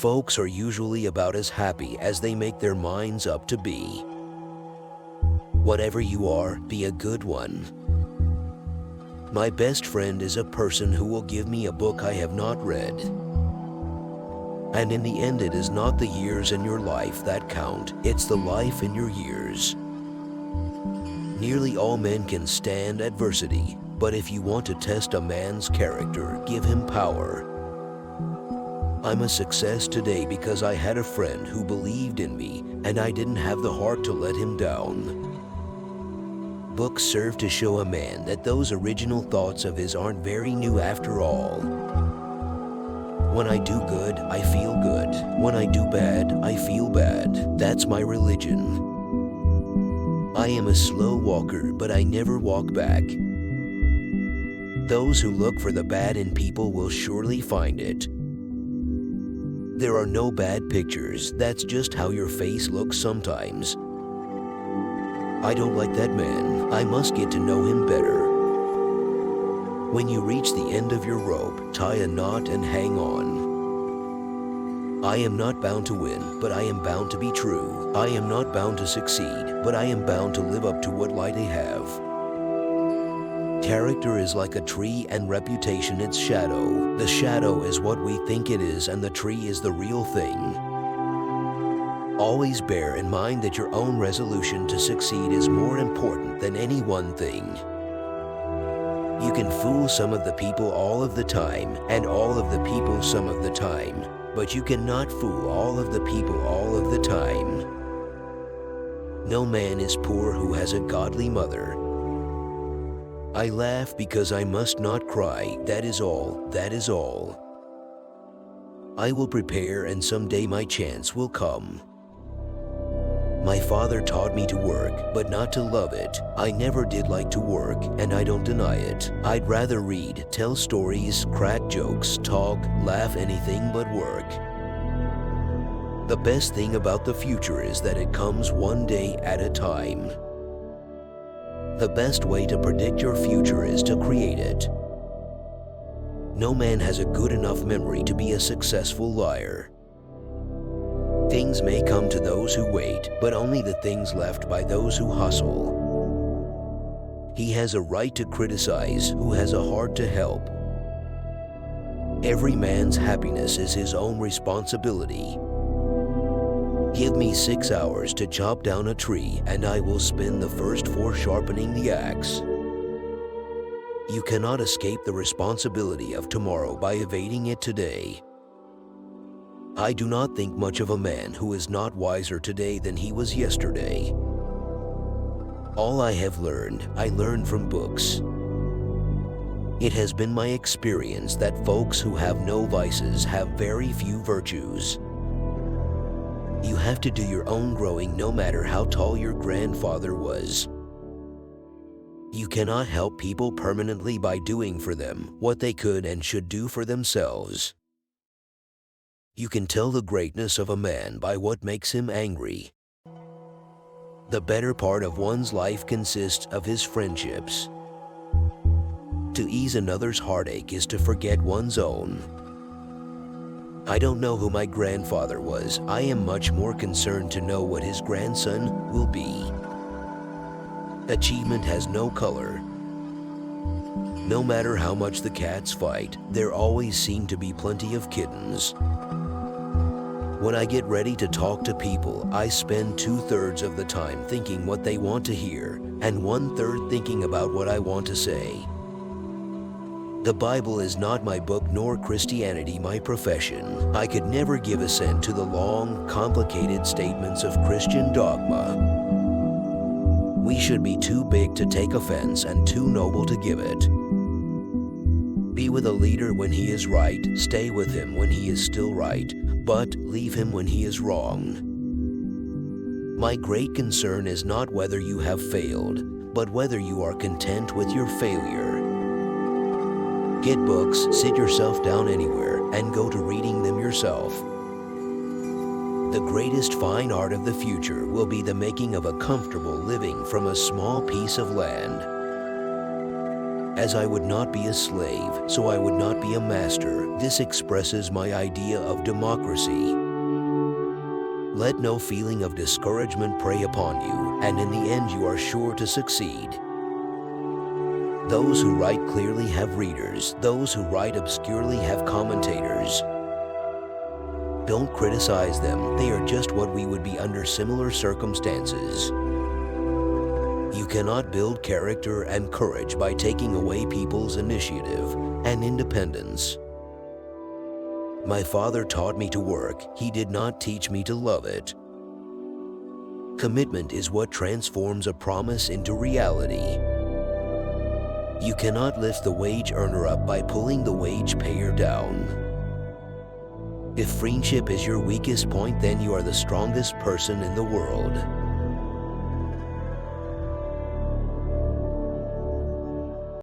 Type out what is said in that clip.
folks are usually about as happy as they make their minds up to be. Whatever you are, be a good one. My best friend is a person who will give me a book I have not read. And in the end, it is not the years in your life that count, it's the life in your years. Nearly all men can stand adversity, but if you want to test a man's character, give him power. I'm a success today because I had a friend who believed in me, and I didn't have the heart to let him down. Books serve to show a man that those original thoughts of his aren't very new after all. When I do good, I feel good. When I do bad, I feel bad. That's my religion. I am a slow walker, but I never walk back. Those who look for the bad in people will surely find it. There are no bad pictures, that's just how your face looks sometimes. I don't like that man, I must get to know him better. When you reach the end of your rope, tie a knot and hang on. I am not bound to win, but I am bound to be true. I am not bound to succeed, but I am bound to live up to what light I have. Character is like a tree and reputation its shadow. The shadow is what we think it is and the tree is the real thing. Always bear in mind that your own resolution to succeed is more important than any one thing. You can fool some of the people all of the time, and all of the people some of the time, but you cannot fool all of the people all of the time. No man is poor who has a godly mother. I laugh because I must not cry, that is all, that is all. I will prepare and someday my chance will come. My father taught me to work, but not to love it. I never did like to work, and I don't deny it. I'd rather read, tell stories, crack jokes, talk, laugh, anything but work. The best thing about the future is that it comes one day at a time. The best way to predict your future is to create it. No man has a good enough memory to be a successful liar. Things may come to those who wait, but only the things left by those who hustle. He has a right to criticize who has a heart to help. Every man's happiness is his own responsibility. Give me 6 hours to chop down a tree, and I will spend the first 4 sharpening the axe. You cannot escape the responsibility of tomorrow by evading it today. I do not think much of a man who is not wiser today than he was yesterday. All I have learned, I learned from books. It has been my experience that folks who have no vices have very few virtues. You have to do your own growing no matter how tall your grandfather was. You cannot help people permanently by doing for them what they could and should do for themselves. You can tell the greatness of a man by what makes him angry. The better part of one's life consists of his friendships. To ease another's heartache is to forget one's own. I don't know who my grandfather was. I am much more concerned to know what his grandson will be. Achievement has no color. No matter how much the cats fight, there always seem to be plenty of kittens. When I get ready to talk to people, I spend 2/3 of the time thinking what they want to hear, and 1/3 thinking about what I want to say. The Bible is not my book, nor Christianity my profession. I could never give assent to the long, complicated statements of Christian dogma. We should be too big to take offense and too noble to give it. Be with a leader when he is right, stay with him when he is still right, but leave him when he is wrong. My great concern is not whether you have failed, but whether you are content with your failure. Get books, sit yourself down anywhere, and go to reading them yourself. The greatest fine art of the future will be the making of a comfortable living from a small piece of land. As I would not be a slave, so I would not be a master. This expresses my idea of democracy. Let no feeling of discouragement prey upon you, and in the end you are sure to succeed. Those who write clearly have readers. Those who write obscurely have commentators. Don't criticize them. They are just what we would be under similar circumstances. You cannot build character and courage by taking away people's initiative and independence. My father taught me to work. He did not teach me to love it. Commitment is what transforms a promise into reality. You cannot lift the wage earner up by pulling the wage payer down. If friendship is your weakest point, then you are the strongest person in the world.